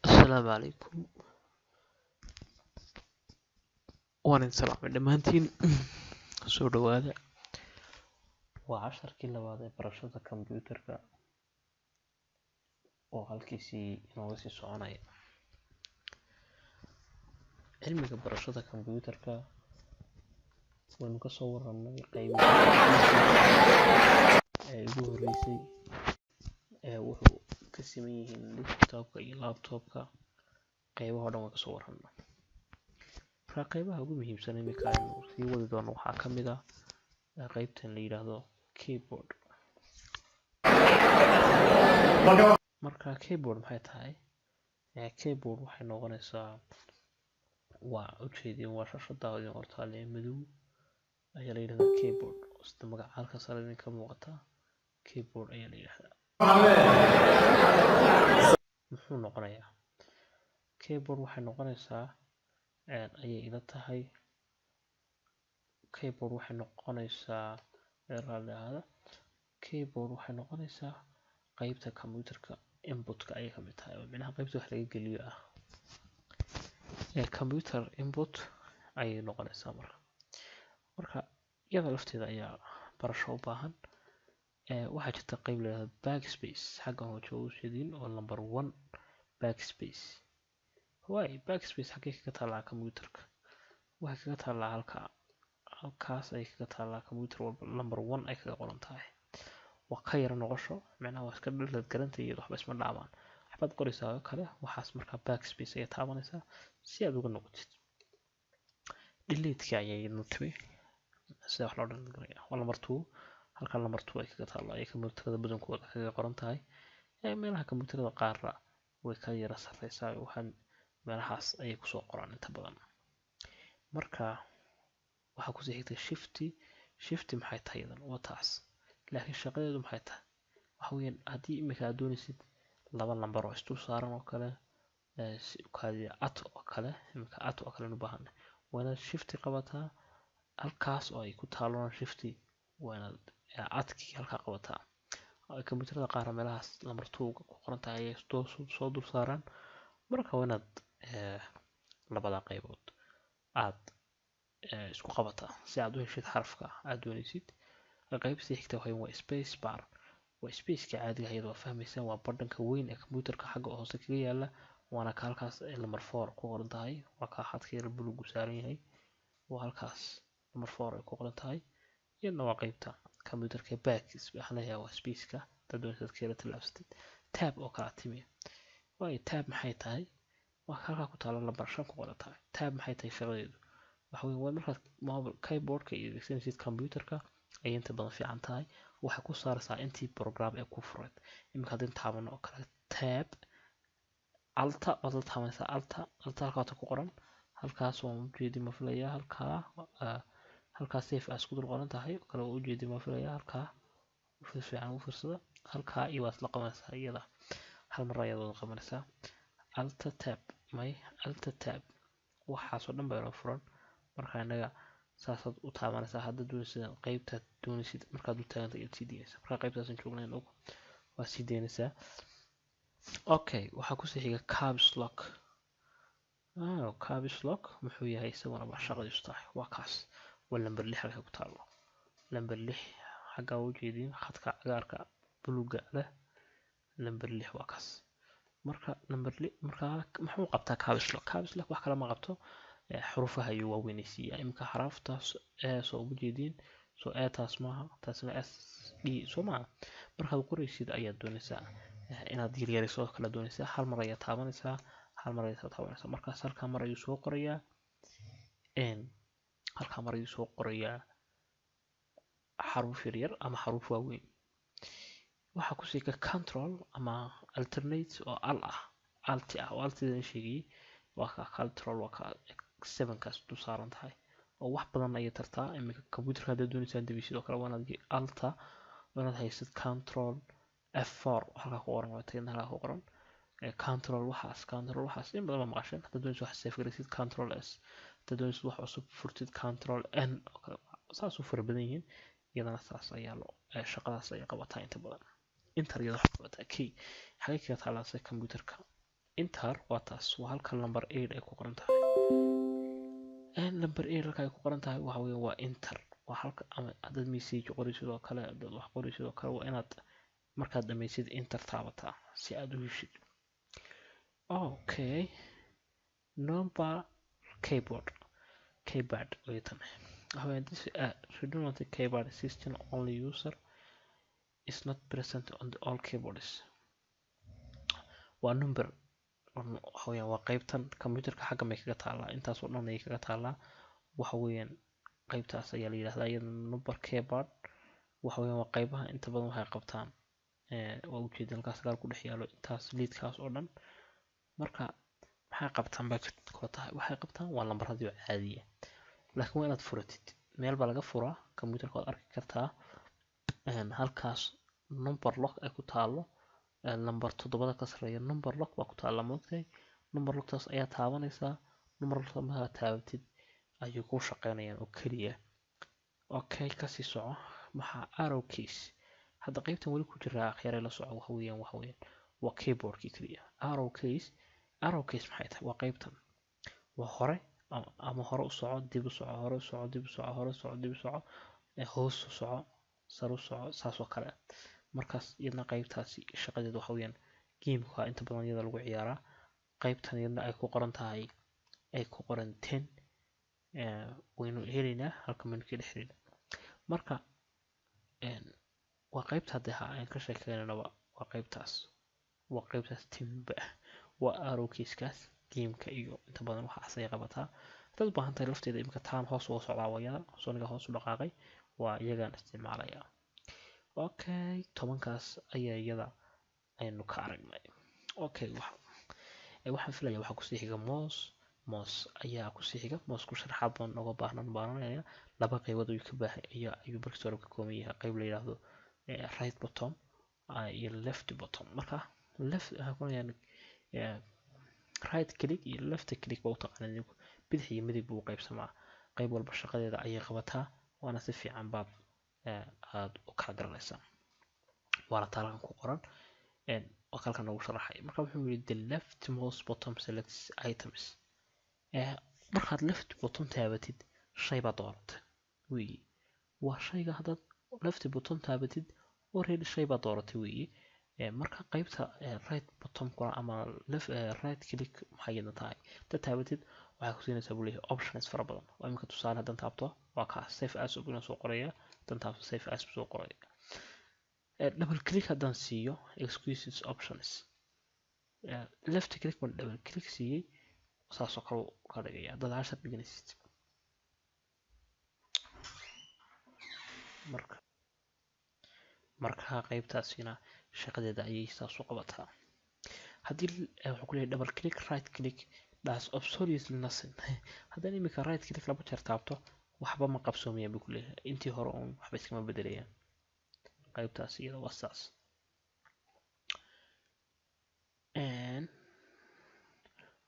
السلام عليكم وأنا سلام دمانتين soo dhawaada waa casharkii labaad ee barashada kombiyuutarka oo halkiisii inooga sii soconaya. cilmiga barashada kombiyuutarka waynu ka soo warramnay qaybihii ee ugu horreysay ee wuxuu ka siman yihiin desktopka iyo laptopka. qaybaha oo dhan waan ka soo warramnay. marka qaybaha ugu muhiimsan imika aynu sii wadi doono waxaa ka mid ah qaybtan la yidhaahdo keyboard. marka keyboard maxay tahay? keyboard waxay noqonaysaa waa ujeedin waa shashada idin qortaale madow ayaa la yidhahdaa keyboard. sida magaca halka sare idinka muuqata keyboard ayaa la yidhahdaa. muxuu noqonayaa? keyboard waxay noqonaysaa ayay ila tahay keyboard waxay noqonaysaa keyboard waxay noqonaysaa qaybta kombiyuutarka inputka ayay ka mid tahay oo micnaha qaybta wax laga geliyo ah. computer input ayay noqonaysaa marka iyada lafteeda ayaa barasho u baahan. waxaa jirta qayb la yidhahdo backspace xaggan oo jooga ujeedin oo number 1 backspace. backspace xaggee kaga taallaa kombiyuutarka? waxay kaga taallaa halkaas ayay kaga taallaa kombiyuutar walba number 1 ay kaga qoran tahay. waa ka yara noqosho micnaha waa iska dhalad garanta iyo waxba isma dhaamaan. waxbaad qoraysaa oo kale waxaas markaa backspace ayaa taabanaysaa si aad uga noqotid. deletekii ayay nutimi sida wax loo dhalad garaya waa number 2 halka number 2 ay kaga taallaa ay kombiyuutarada badankooda kaga qoran tahay. meelaha kombiyuutarada qaarna way ka yara sarreysaa waxaan meelahaas ayay kusoo qoraan inta badan. marka waxaa kusii xigtay shifty maxay tahay iyadan? waa taas laakiin shaqadeedu maxay tahay? waxa weeyaan haddii imika aad doonaysid laba lambar oo isdul saaran oo kale at oo kale imika at oo kale u baahanay waa inaad shifty qabataa halkaas oo ay ku taaloon shifty waa inaad atkii halkaa qabataa. kombiyuutarada qaar meelahaas lambar 2 ku qoran tahay ayay soo dul saaraan. marka waa inaad labada qaybood aad isku qabataa si aad u heshid xarafka aad doonaysid. qaybtii xigta waa space bar waa spaceka caadiga ah waa fahmaysaa waa badhanka weyn ee kombiyuutarka xagga hoose kaga yaala waana ka halkaas number 4 ku qoran tahay waa ka xadka yar buluug saaran yahay waa halkaas number 4 ay ku qoran tahay. iyadna waa qaybta kombiyuutarka backspace waa spaceka dad doonaysid kala talaabsatid. tab oo kala timi tab maxay tahay? waa halkaa ku taalo lambar 5 ku qoran tahay. tab maxay tahay shaqadeedu? waxa weeye waa markaad keyboardka iyo adeegsanaysid kombiyuutarka ay inta badan fiican tahay waxay ku saaraysaa intii program ee ku fureed. imika haddii taabano oo kale tab alta waad la taabanaysaa alta halkaata ku qoran halkaas waan ujeedi ma filayaa halkaa safe as ku dul qoran tahay oo kale waa ujeedi ma filayaa halkaa fiican u fiirsada halkaa iyo waad la qabanaysaa iyada hal mar ayaad wada qabanaysaa alta tab waxaasoo dhan baa inoo furan. marka inaga saasaad u taabanaysaa hadda doonaysid qaybtaad doonaysid markaad u taaganta ayaad sii deynaysaa. marka qaybtaasan joognay inagu waa sii deynaysaa. okay waxaa kusii xiga caps lock muxuu yahay isaguna waa shaqadiisu tahay waa kaas waa lambar 6 halka ku taalo lambar 6 xagga u jeedin khadka cagaarka buluuga leh lambar 6 waa kaas. marka lambar 6 marka muxuu qabtaa caps lock wax kale ma qabto xurufaha ayuu waaweynaysiiyaa. imika xaraftaas soo ugu jeedin soo taas maaha taasna s d soo maaha markaad qoraysid ayaad doonaysaa inaad yaryariso kala doonaysaa hal mar ayaad taabanaysaa markaas halkaa mar ayuu soo qorayaa xaruf yaryar ama xaruf waaweyn. waxaa kusii ka control ama alternate oo altidan sheegayay waa ka control waa ka 7kaas du saaran tahay oo wax badan ayay tartaa. imika kombiyuutarka haddaad doonaysaa dabiisid oo kale waa inaad haysid control F4 halkaa ku qoran waytagna halkaa ku qoran control waxaas in badan ma maqasheen. haddaad doonaysid wax save garaysid control S haddaad doonaysid wax cusub furtid control N oo kale saas u fara badan yihiin. iyadana saas ayaa shaqadaas ayay qabataa inta badan. inter iyada wax qabataa key xagee kaga taalaasay computerka enter waa taas waa halka number 8 ay ku qoran tahay number 8 halka ay ku qoran tahay waxa weeye waa enter waa halka ama haddaad message qori sidoo kale haddaad wax qori sidoo kale waa inaad markaad dhamaysid enter taabataa si aad u heshid okay number keyboard way tan this redundant keyboard system only user is not present on the all keyboards waa number waxa weeyaan waa qaybtan computerka xagga may kaga taalaa intaas oo dhan ay kaga taalaa waxa weeyaan qaybtaas ayaa la yiraahdaa iyada number keyboard waxa weeyaan waa qaybaha inta badan waxay qabtaan waa ujeedin halkaas gaar ku dhex yaalo intaas leadkaas oo dhan marka maxay qabtaan baa koo tahay waxay qabtaan waa lambaradii caadiya laakiin waa inaad furatid meel baa laga furaa computerka waad arki kartaa halkaas number lock ay ku taalo number 7 ka sareeya number lock baa ku taala moogtay number locktaas ayaa taabanaysaa number lock markaad taabatid ayuu ku shaqeynayaan oo kaliya okay kasii soco maxaa arrow keys hadda qaybtan wali ku jira akhyaray la soco waxa weeyaan waa keyboardkii kaliya arrow keys maxay tahay waa qaybtan waa hore ama hore u soco dib u soco hore u soco dib u soco hore u soco dib u soco hoos u soco sar u soco saas oo kale markaas iyadna qaybtaasi shaqadeedu waxa weeyaan gameka inta badan iyada lagu ciyaaraa qaybtan iyadna ay ku qoran tahay ay ku qoran 10 waynu helaynaa halka menu ka dhexdeeda marka waa qaybta hadda aan ka sheekeynayna waa qaybtaas timba waa arrow keyskaas gameka iyo inta badan waxaas ay qabataa dad baahan tahay lafteeda imika taan hoos uga socdaa wayada soniga hoos u dhaqaaqay waa iyagaan isticmaalaya okay tobankaas ayaa iyada aynu ka aragnay okay waxaan filayaa waxaa kusii xiga mouse ayaa kusii xiga mouse-ku sharaxaad badan nooga baahnanaya laba qaybood ayuu ka baahay ayuu markii hore ka kooban yahay qayb la yiraahdo right bottom iyo left bottom marka left right click iyo left click baa u taqaanaa bidix iyo midig buu qaybsamaa qayb walba shaqadeeda ayay qabataa waana si fiican baad aad u kala garanaysaa waana taalakan ku qoran oo halkan noogu sharaxay marka wuxuu yiri the left mouse bottom selects items markaad left bottom taabatid shay baad dooratay waa shayga haddaad left bottom taabatid already shay baad dooratay marka qaybta right bottom ama right click maxay yada tahay dad taabatid waxay ku siinaysaa buu leeyahay options fara badan waa imika tusaale haddaan taabto waa kaas save as inuu soo qoraya haddaan taabto save as soo qoraya double click haddaan siiyo exquisite options left click baan double click siiyey saasoo kale ka dhigaya dad 10 dhiganaysid marka qaybtaasina shaqadeeda ayay saas u qabataa haddii wuxuu ku leeyahay double click right click does absolutely nothing haddaan imika right click laba jeer taabto waxba ma qabsoomayaan buu ku leeyahay intii hore uun waxba iskama bedelayaan qaybtaas iyada waa saas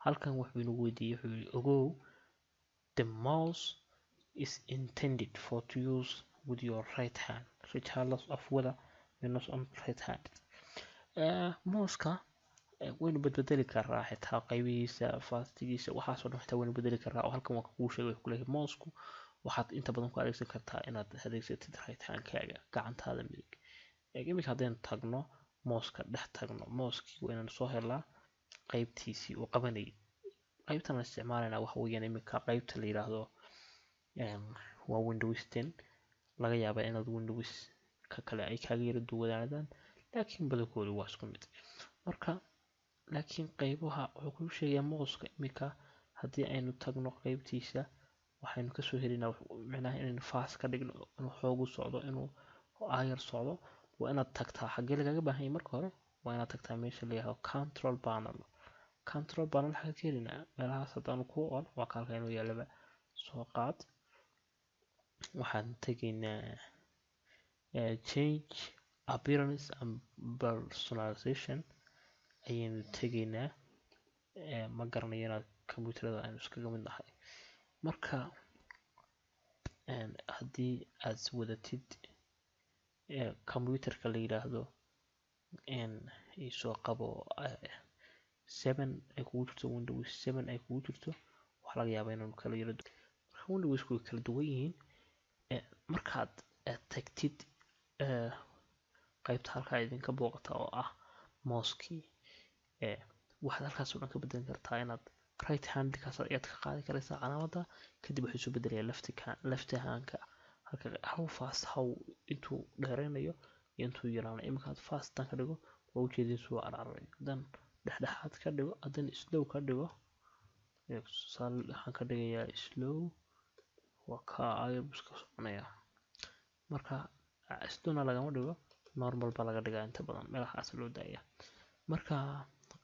halkan wuxuu inagu weydiiyey wuxuu yidhi ogow the mouse is intended for to use with your right hand regardless of whether you're not on right hand mouseka waynu bedeli karaa xitaa qaybihiisa fastigiisa waxaasoo dhan xitaa waynu bedeli karaa oo halkan waa kuu sheegay wuxuu leeyahay mousku waxaad inta badan ku adeegsan kartaa inaad adeegsatid right handkaaga gacantaada midig imika haddaynu tagno mouseka dhex tagno mouskii waynanu soo helnaa qaybtiisii uu qabanayay qaybtan aan isticmaalayna waxa weeyaan imika qaybta la yiraahdo waa Windows 10 laga yaabaa inaad Windows ka kale ay kaaga yara duwanaadaan laakiin badankoodu waa isku mid marka laakiin qaybaha wuxuu ku sheegayaa mouseka imika haddii aynu tagno qaybtiisa waxaynu kasoo helinaa macnaha inaynu fast ka dhigno inuu xoogu socdo inuu ayar socdo waa inaad tagtaa xaggee lagaga baahan yahay marka hore waa inaad tagtaa meesha la yiraahdo control panel xagga ka helinaa meelahaas haddaanu ku oon waa kaalka inuu yaalaba soo qaad waxaan tegaynaa change appearance and personalization ayaynu tegaynaa ma garanayo inaad computerada aynu iskaga mid nahay marka haddii aad wadatid computerka la yiraahdo isoo qabo 7 ay kugu jirto Windows 7 ay kugu jirto waxaa laga yaabaa inuu kala yaro marka Windowsku way kala duwan yihiin markaad tagtid qaybta halkaa idinka booqata oo ah mousekii waxaad halkaas oo dhan ka bedelan kartaa inaad right handkaas ayaad ka qaadi karaysaa calaamadda kadib wuxuu isu bedelayaa left handka halka how fast how intuu dheereynayo iyo intuu yaraanayo iminka fast tan ka dhigo waa ujeedin suu cararayo haddaan dhexdhexaad ka dhigo haddaan slow ka dhigo waxaan ka dhigayaa slow waa ka ayabus ka soconaya marka slowna lagama dhigo normal baa laga dhigaa inta badan meelahaas loo daaya marka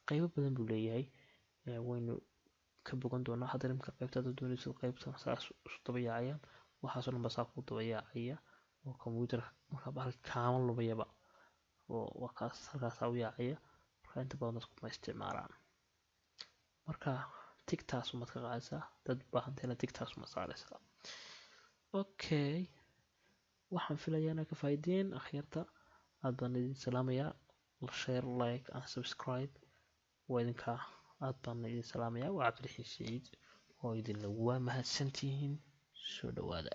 qaybo badan buu leeyahay waynu ka bogan doonaa hadda imika qaybtaada doonayso qaybta saas isu daba yaacayaan waxaasoo dhan ba saa ku daba yaacaya oo computer marka bahal kaama lumayaba oo waa kaas halkaasaa u yaacaya marka inta badan dadku ma isticmaalaan marka tigtaas umaad ka qaadaysaa dad baahantayna tigtaas uma saaraysaa okay waxaan filayaa inaa ka faa'iideen akhyaarta aad baan idin salaamayaa share like and subscribe waa idinka aad baan idin salaamayaa waa cabdiraxiin saciid oo idinla waa mahadsantihiin soo dhawaada